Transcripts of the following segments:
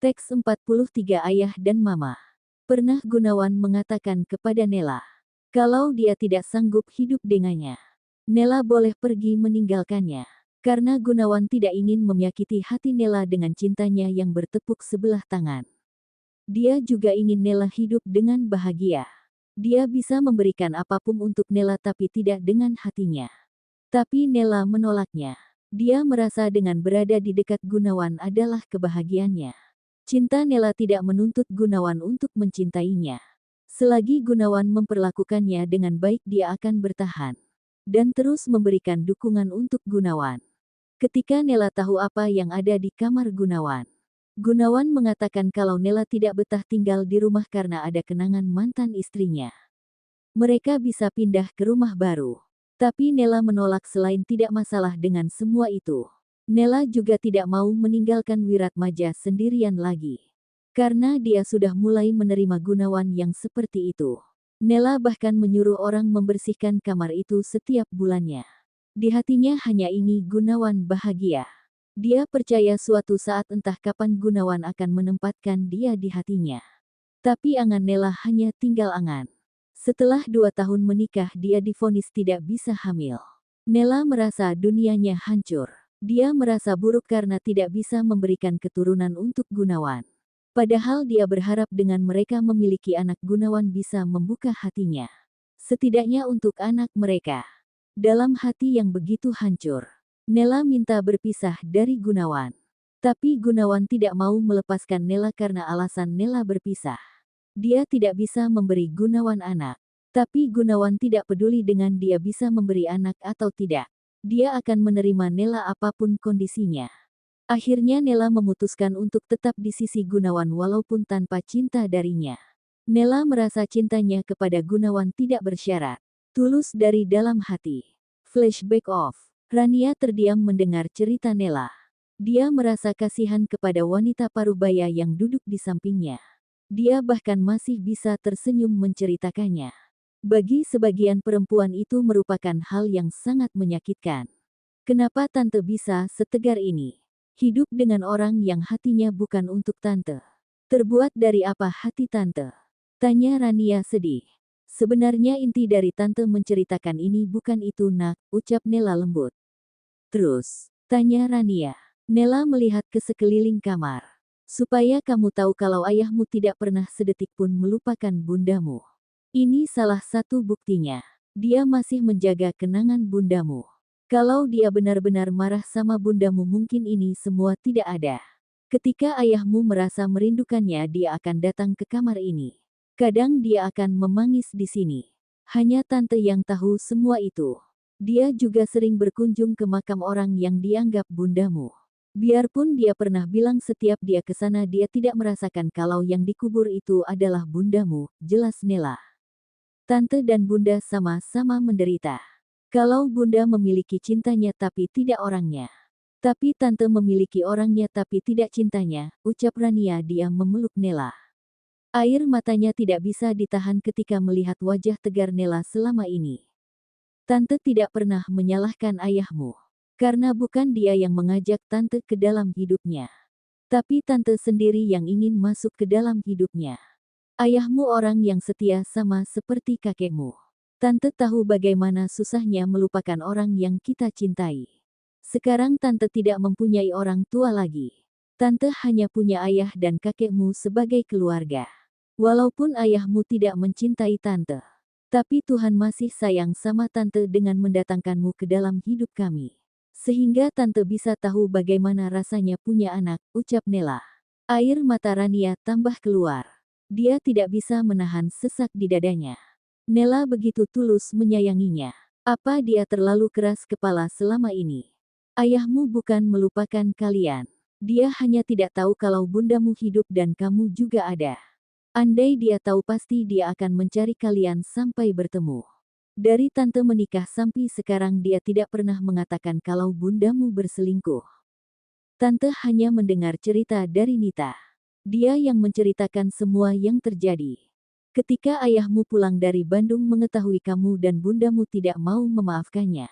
Teks 43 Ayah dan Mama. Pernah Gunawan mengatakan kepada Nela, kalau dia tidak sanggup hidup dengannya, Nela boleh pergi meninggalkannya. Karena Gunawan tidak ingin menyakiti hati Nela dengan cintanya yang bertepuk sebelah tangan. Dia juga ingin Nela hidup dengan bahagia. Dia bisa memberikan apapun untuk Nela tapi tidak dengan hatinya. Tapi Nela menolaknya. Dia merasa dengan berada di dekat Gunawan adalah kebahagiaannya. Cinta Nela tidak menuntut Gunawan untuk mencintainya. Selagi Gunawan memperlakukannya dengan baik dia akan bertahan. Dan terus memberikan dukungan untuk Gunawan. Ketika Nela tahu apa yang ada di kamar Gunawan. Gunawan mengatakan kalau Nela tidak betah tinggal di rumah karena ada kenangan mantan istrinya. Mereka bisa pindah ke rumah baru. Tapi Nela menolak selain tidak masalah dengan semua itu. Nela juga tidak mau meninggalkan Wiratmaja sendirian lagi. Karena dia sudah mulai menerima Gunawan yang seperti itu. Nela bahkan menyuruh orang membersihkan kamar itu setiap bulannya. Di hatinya hanya ingin Gunawan bahagia. Dia percaya suatu saat entah kapan Gunawan akan menempatkan dia di hatinya. Tapi angan Nela hanya tinggal angan. Setelah 2 tahun menikah dia divonis tidak bisa hamil. Nela merasa dunianya hancur. Dia merasa buruk karena tidak bisa memberikan keturunan untuk Gunawan. Padahal dia berharap dengan mereka memiliki anak Gunawan bisa membuka hatinya. Setidaknya untuk anak mereka. Dalam hati yang begitu hancur, Nela minta berpisah dari Gunawan. Tapi Gunawan tidak mau melepaskan Nela karena alasan Nela berpisah. Dia tidak bisa memberi Gunawan anak. Tapi Gunawan tidak peduli dengan dia bisa memberi anak atau tidak. Dia akan menerima Nela apapun kondisinya. Akhirnya Nela memutuskan untuk tetap di sisi Gunawan walaupun tanpa cinta darinya. Nela merasa cintanya kepada Gunawan tidak bersyarat. Tulus dari dalam hati. Flashback off. Rania terdiam mendengar cerita Nela. Dia merasa kasihan kepada wanita parubaya yang duduk di sampingnya. Dia bahkan masih bisa tersenyum menceritakannya. Bagi sebagian perempuan itu merupakan hal yang sangat menyakitkan. Kenapa tante bisa setegar ini? Hidup dengan orang yang hatinya bukan untuk tante. Terbuat dari apa hati tante? Tanya Rania sedih. Sebenarnya inti dari tante menceritakan ini bukan itu nak, ucap Nela lembut. Terus, tanya Rania. Nela melihat ke sekeliling kamar. Supaya kamu tahu kalau ayahmu tidak pernah sedetik pun melupakan bundamu. Ini salah satu buktinya. Dia masih menjaga kenangan bundamu. Kalau dia benar-benar marah sama bundamu mungkin ini semua tidak ada. Ketika ayahmu merasa merindukannya dia akan datang ke kamar ini. Kadang dia akan memangis di sini. Hanya tante yang tahu semua itu. Dia juga sering berkunjung ke makam orang yang dianggap bundamu. Biarpun dia pernah bilang setiap dia ke sana dia tidak merasakan kalau yang dikubur itu adalah bundamu, jelas Nela. Tante dan bunda sama-sama menderita. Kalau bunda memiliki cintanya tapi tidak orangnya. Tapi tante memiliki orangnya tapi tidak cintanya, ucap Rania dia memeluk Nela. Air matanya tidak bisa ditahan ketika melihat wajah tegar Nela selama ini. Tante tidak pernah menyalahkan ayahmu. Karena bukan dia yang mengajak tante ke dalam hidupnya. Tapi tante sendiri yang ingin masuk ke dalam hidupnya. Ayahmu orang yang setia sama seperti kakekmu. Tante tahu bagaimana susahnya melupakan orang yang kita cintai. Sekarang tante tidak mempunyai orang tua lagi. Tante hanya punya ayah dan kakekmu sebagai keluarga. Walaupun ayahmu tidak mencintai tante. Tapi Tuhan masih sayang sama tante dengan mendatangkanmu ke dalam hidup kami. Sehingga tante bisa tahu bagaimana rasanya punya anak, ucap Nela. Air mata Rania tambah keluar. Dia tidak bisa menahan sesak di dadanya. Nela begitu tulus menyayanginya. Apa dia terlalu keras kepala selama ini? Ayahmu bukan melupakan kalian. Dia hanya tidak tahu kalau bundamu hidup dan kamu juga ada. Andai dia tahu pasti dia akan mencari kalian sampai bertemu. Dari tante menikah sampai sekarang dia tidak pernah mengatakan kalau bundamu berselingkuh. Tante hanya mendengar cerita dari Nita. Dia yang menceritakan semua yang terjadi. Ketika ayahmu pulang dari Bandung mengetahui kamu dan bundamu tidak mau memaafkannya.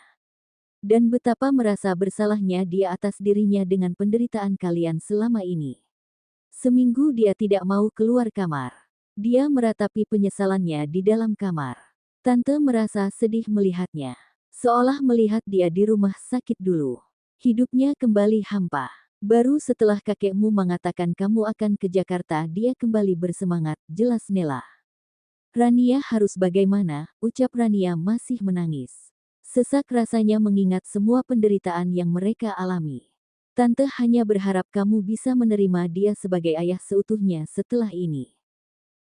Dan betapa merasa bersalahnya dia atas dirinya dengan penderitaan kalian selama ini. Seminggu dia tidak mau keluar kamar. Dia meratapi penyesalannya di dalam kamar. Tante merasa sedih melihatnya. Seolah melihat dia di rumah sakit dulu. Hidupnya kembali hampa. Baru setelah kakekmu mengatakan kamu akan ke Jakarta, dia kembali bersemangat, jelas Nela. Rania harus bagaimana, ucap Rania masih menangis. Sesak rasanya mengingat semua penderitaan yang mereka alami. Tante hanya berharap kamu bisa menerima dia sebagai ayah seutuhnya setelah ini.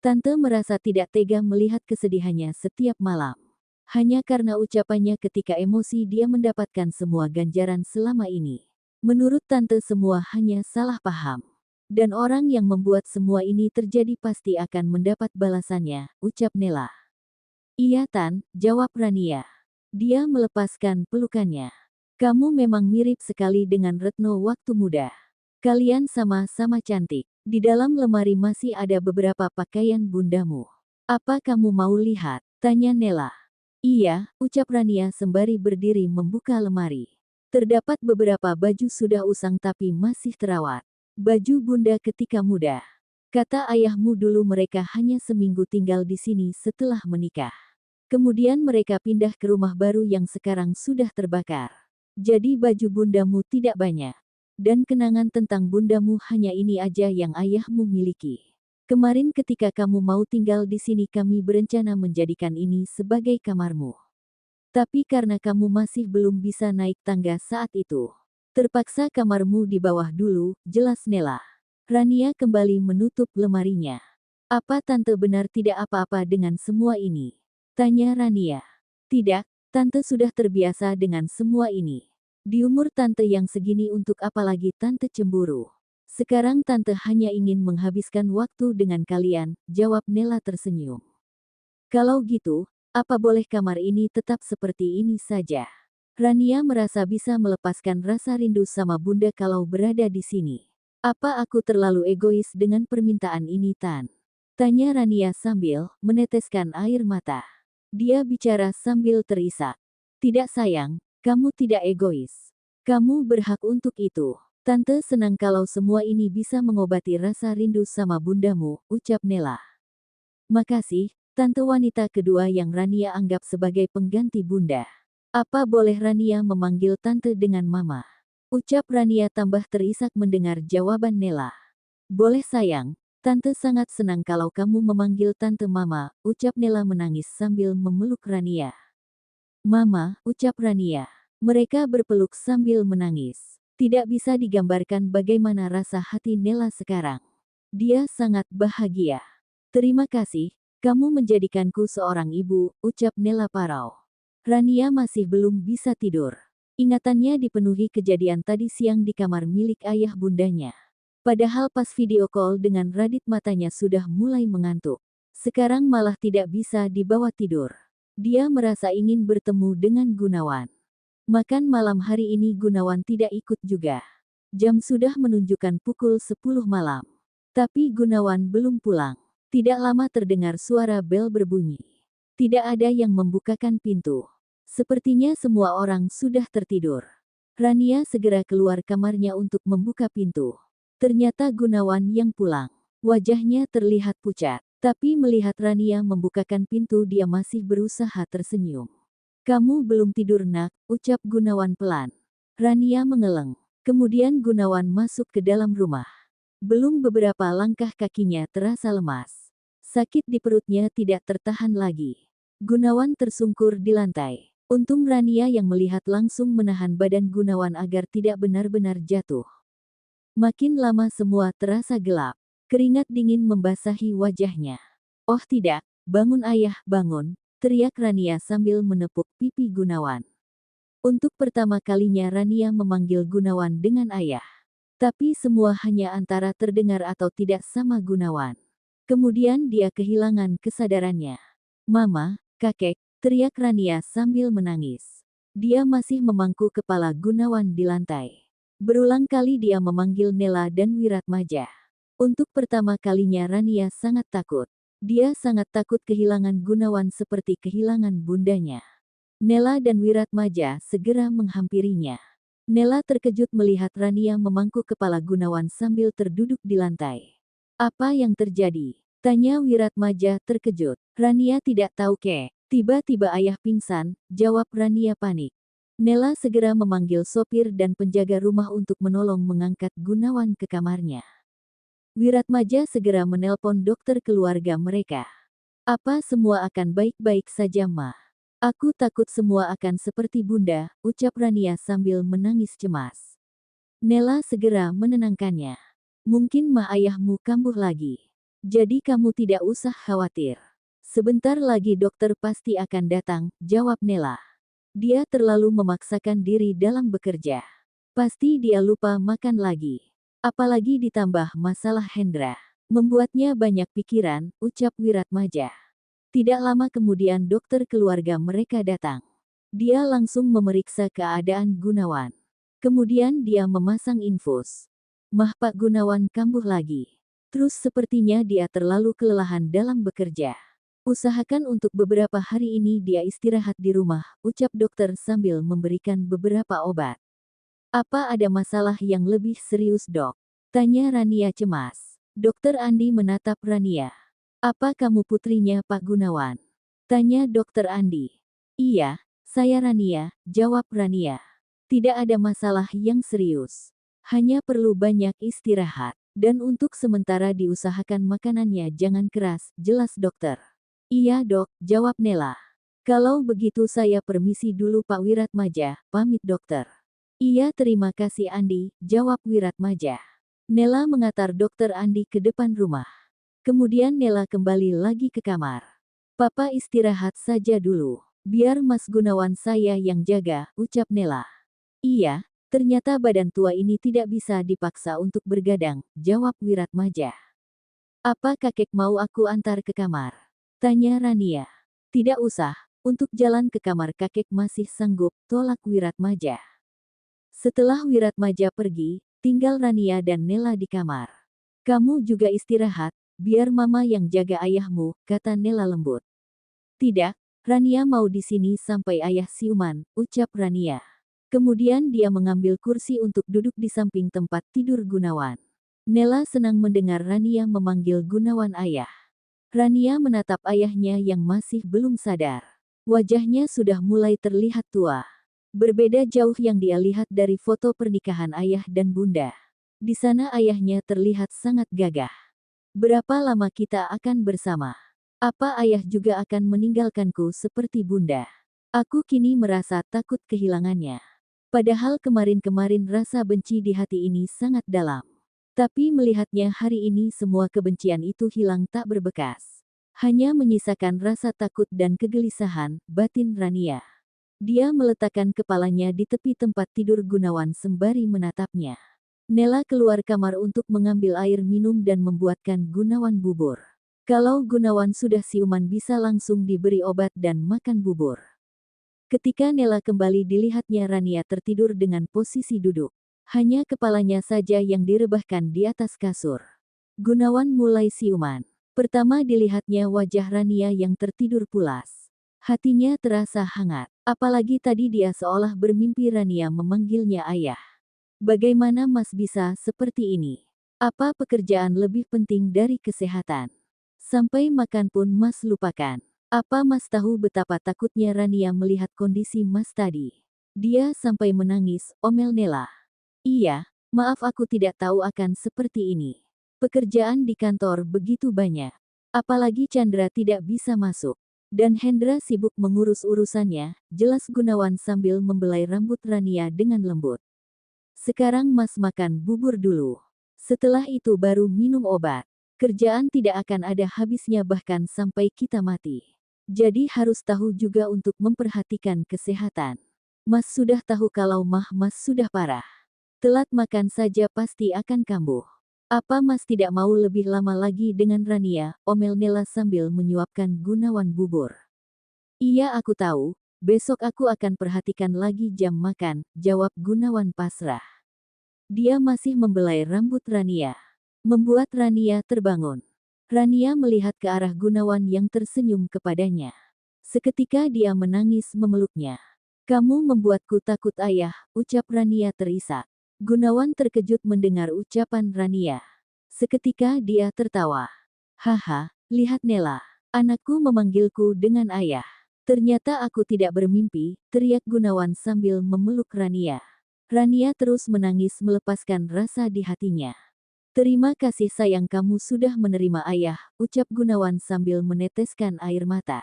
Tante merasa tidak tega melihat kesedihannya setiap malam. Hanya karena ucapannya ketika emosi dia mendapatkan semua ganjaran selama ini. Menurut Tante semua hanya salah paham. Dan orang yang membuat semua ini terjadi pasti akan mendapat balasannya, ucap Nela. Iya Tan, jawab Rania. Dia melepaskan pelukannya. Kamu memang mirip sekali dengan Retno waktu muda. Kalian sama-sama cantik. Di dalam lemari masih ada beberapa pakaian bundamu. Apa kamu mau lihat? Tanya Nela. Iya, ucap Rania sembari berdiri membuka lemari. Terdapat beberapa baju sudah usang tapi masih terawat. Baju bunda ketika muda. Kata ayahmu dulu mereka hanya seminggu tinggal di sini setelah menikah. Kemudian mereka pindah ke rumah baru yang sekarang sudah terbakar. Jadi baju bundamu tidak banyak. Dan kenangan tentang bundamu hanya ini aja yang ayahmu miliki. Kemarin ketika kamu mau tinggal di sini kami berencana menjadikan ini sebagai kamarmu. Tapi karena kamu masih belum bisa naik tangga saat itu, terpaksa kamarmu di bawah dulu, jelas Nela. Rania kembali menutup lemarinya. Apa Tante benar tidak apa-apa dengan semua ini? Tanya Rania. Tidak, Tante sudah terbiasa dengan semua ini. Di umur Tante yang segini untuk apa lagi Tante cemburu? Sekarang Tante hanya ingin menghabiskan waktu dengan kalian, jawab Nela tersenyum. Kalau gitu, apa boleh kamar ini tetap seperti ini saja? Rania merasa bisa melepaskan rasa rindu sama bunda kalau berada di sini. Apa aku terlalu egois dengan permintaan ini Tan? Tanya Rania sambil meneteskan air mata. Dia bicara sambil terisak. Tidak sayang, kamu tidak egois. Kamu berhak untuk itu. Tante senang kalau semua ini bisa mengobati rasa rindu sama bundamu, ucap Nela. Makasih, Tante wanita kedua yang Rania anggap sebagai pengganti bunda. Apa boleh Rania memanggil Tante dengan Mama? Ucap Rania tambah terisak mendengar jawaban Nela. Boleh sayang, Tante sangat senang kalau kamu memanggil Tante Mama, ucap Nela menangis sambil memeluk Rania. Mama, ucap Rania. Mereka berpeluk sambil menangis. Tidak bisa digambarkan bagaimana rasa hati Nela sekarang. Dia sangat bahagia. Terima kasih, kamu menjadikanku seorang ibu, ucap Nela parau. Rania masih belum bisa tidur. Ingatannya dipenuhi kejadian tadi siang di kamar milik ayah bundanya. Padahal pas video call dengan Radit matanya sudah mulai mengantuk. Sekarang malah tidak bisa dibawa tidur. Dia merasa ingin bertemu dengan Gunawan. Makan malam hari ini Gunawan tidak ikut juga. Jam sudah menunjukkan pukul 10 malam. Tapi Gunawan belum pulang. Tidak lama terdengar suara bel berbunyi. Tidak ada yang membukakan pintu. Sepertinya semua orang sudah tertidur. Rania segera keluar kamarnya untuk membuka pintu. Ternyata Gunawan yang pulang. Wajahnya terlihat pucat. Tapi melihat Rania membukakan pintu dia masih berusaha tersenyum. Kamu belum tidur nak, ucap Gunawan pelan. Rania mengeleng. Kemudian Gunawan masuk ke dalam rumah. Belum beberapa langkah kakinya terasa lemas. Sakit di perutnya tidak tertahan lagi. Gunawan tersungkur di lantai. Untung Rania yang melihat langsung menahan badan Gunawan agar tidak benar-benar jatuh. Makin lama semua terasa gelap. Keringat dingin membasahi wajahnya. Oh tidak, bangun ayah, bangun, teriak Rania sambil menepuk pipi Gunawan. Untuk pertama kalinya Rania memanggil Gunawan dengan ayah. Tapi semua hanya antara terdengar atau tidak sama Gunawan. Kemudian dia kehilangan kesadarannya. Mama, kakek, teriak Rania sambil menangis. Dia masih memangku kepala Gunawan di lantai. Berulang kali dia memanggil Nela dan Wiratmaja. Untuk pertama kalinya Rania sangat takut. Dia sangat takut kehilangan Gunawan seperti kehilangan bundanya. Nela dan Wiratmaja segera menghampirinya. Nela terkejut melihat Rania memangku kepala Gunawan sambil terduduk di lantai. Apa yang terjadi? Tanya Wiratmaja terkejut. Rania tidak tahu kek. Tiba-tiba ayah pingsan, jawab Rania panik. Nela segera memanggil sopir dan penjaga rumah untuk menolong mengangkat Gunawan ke kamarnya. Wiratmaja segera menelpon dokter keluarga mereka. Apa semua akan baik-baik saja, Ma? Aku takut semua akan seperti Bunda, ucap Rania sambil menangis cemas. Nela segera menenangkannya. Mungkin Ma ayahmu kambuh lagi. Jadi kamu tidak usah khawatir. Sebentar lagi dokter pasti akan datang, jawab Nela. Dia terlalu memaksakan diri dalam bekerja. Pasti dia lupa makan lagi. Apalagi ditambah masalah Hendra. Membuatnya banyak pikiran, ucap Wiratmaja. Tidak lama kemudian dokter keluarga mereka datang. Dia langsung memeriksa keadaan Gunawan. Kemudian dia memasang infus. Mah Pak Gunawan kambuh lagi. Terus sepertinya dia terlalu kelelahan dalam bekerja. Usahakan untuk beberapa hari ini dia istirahat di rumah, ucap dokter sambil memberikan beberapa obat. Apa ada masalah yang lebih serius, Dok? Tanya Rania cemas. Dokter Andi menatap Rania. Apa kamu putrinya Pak Gunawan? Tanya dokter Andi. Iya, saya Rania, jawab Rania. Tidak ada masalah yang serius. Hanya perlu banyak istirahat. Dan untuk sementara diusahakan makanannya jangan keras, jelas dokter. Iya dok, jawab Nela. Kalau begitu saya permisi dulu Pak Wiratmaja, pamit dokter. Iya terima kasih Andi, jawab Wiratmaja. Nela mengantar dokter Andi ke depan rumah. Kemudian Nela kembali lagi ke kamar. Papa istirahat saja dulu. Biar Mas Gunawan saya yang jaga, ucap Nela. Iya, ternyata badan tua ini tidak bisa dipaksa untuk bergadang, jawab Wiratmaja. Apa kakek mau aku antar ke kamar? Tanya Rania. Tidak usah, untuk jalan ke kamar kakek masih sanggup, tolak Wiratmaja. Setelah Wiratmaja pergi, tinggal Rania dan Nela di kamar. Kamu juga istirahat, biar mama yang jaga ayahmu, kata Nela lembut. Tidak, Rania mau di sini sampai ayah siuman, ucap Rania. Kemudian dia mengambil kursi untuk duduk di samping tempat tidur Gunawan. Nela senang mendengar Rania memanggil Gunawan ayah. Rania menatap ayahnya yang masih belum sadar. Wajahnya sudah mulai terlihat tua. Berbeda jauh yang dia lihat dari foto pernikahan ayah dan bunda. Di sana ayahnya terlihat sangat gagah. Berapa lama kita akan bersama? Apa ayah juga akan meninggalkanku seperti bunda? Aku kini merasa takut kehilangannya. Padahal kemarin-kemarin rasa benci di hati ini sangat dalam. Tapi melihatnya hari ini semua kebencian itu hilang tak berbekas. Hanya menyisakan rasa takut dan kegelisahan, batin Rania. Dia meletakkan kepalanya di tepi tempat tidur Gunawan sembari menatapnya. Nela keluar kamar untuk mengambil air minum dan membuatkan Gunawan bubur. Kalau Gunawan sudah siuman bisa langsung diberi obat dan makan bubur. Ketika Nela kembali dilihatnya Rania tertidur dengan posisi duduk. Hanya kepalanya saja yang direbahkan di atas kasur. Gunawan mulai siuman. Pertama dilihatnya wajah Rania yang tertidur pulas. Hatinya terasa hangat. Apalagi tadi dia seolah bermimpi Rania memanggilnya ayah. Bagaimana Mas bisa seperti ini? Apa pekerjaan lebih penting dari kesehatan? Sampai makan pun Mas lupakan. Apa Mas tahu betapa takutnya Rania melihat kondisi Mas tadi? Dia sampai menangis, omel Nela. Iya, maaf aku tidak tahu akan seperti ini. Pekerjaan di kantor begitu banyak. Apalagi Chandra tidak bisa masuk. Dan Hendra sibuk mengurus urusannya, jelas Gunawan sambil membelai rambut Rania dengan lembut. Sekarang Mas makan bubur dulu. Setelah itu baru minum obat. Kerjaan tidak akan ada habisnya bahkan sampai kita mati. Jadi harus tahu juga untuk memperhatikan kesehatan. Mas sudah tahu kalau Mas sudah parah. Telat makan saja pasti akan kambuh. Apa Mas tidak mau lebih lama lagi dengan Rania, omel Nela sambil menyuapkan Gunawan bubur. Iya aku tahu, besok aku akan perhatikan lagi jam makan, jawab Gunawan pasrah. Dia masih membelai rambut Rania. Membuat Rania terbangun. Rania melihat ke arah Gunawan yang tersenyum kepadanya. Seketika dia menangis memeluknya. Kamu membuatku takut ayah, ucap Rania terisak. Gunawan terkejut mendengar ucapan Rania. Seketika dia tertawa. Haha, lihat Nela. Anakku memanggilku dengan ayah. Ternyata aku tidak bermimpi, teriak Gunawan sambil memeluk Rania. Rania terus menangis melepaskan rasa di hatinya. Terima kasih sayang kamu sudah menerima ayah, ucap Gunawan sambil meneteskan air mata.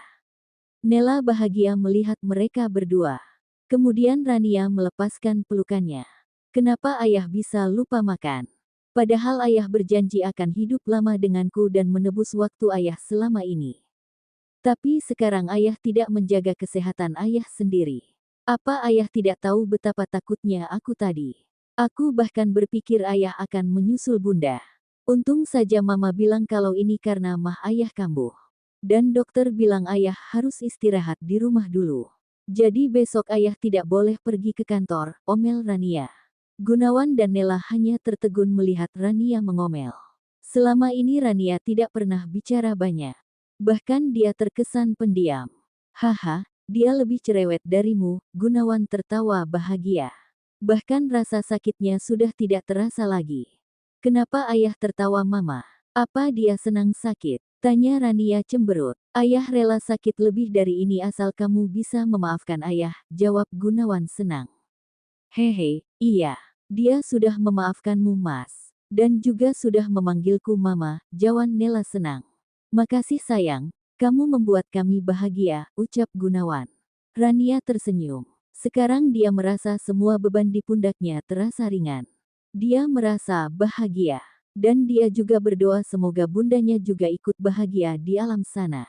Nela bahagia melihat mereka berdua. Kemudian Rania melepaskan pelukannya. Kenapa ayah bisa lupa makan? Padahal ayah berjanji akan hidup lama denganku dan menebus waktu ayah selama ini. Tapi sekarang ayah tidak menjaga kesehatan ayah sendiri. Apa ayah tidak tahu betapa takutnya aku tadi? Aku bahkan berpikir ayah akan menyusul bunda. Untung saja mama bilang kalau ini karena mah ayah kambuh. Dan dokter bilang ayah harus istirahat di rumah dulu. Jadi besok ayah tidak boleh pergi ke kantor, omel Rania. Gunawan dan Nela hanya tertegun melihat Rania mengomel. Selama ini Rania tidak pernah bicara banyak. Bahkan dia terkesan pendiam. Haha, dia lebih cerewet darimu, Gunawan tertawa bahagia. Bahkan rasa sakitnya sudah tidak terasa lagi. Kenapa ayah tertawa mama? Apa dia senang sakit? Tanya Rania cemberut. Ayah rela sakit lebih dari ini asal kamu bisa memaafkan ayah, jawab Gunawan senang. Hehe, iya. Dia sudah memaafkanmu mas. Dan juga sudah memanggilku mama, jawab Nela senang. Makasih sayang, kamu membuat kami bahagia, ucap Gunawan. Rania tersenyum. Sekarang dia merasa semua beban di pundaknya terasa ringan. Dia merasa bahagia. Dan dia juga berdoa semoga bundanya juga ikut bahagia di alam sana.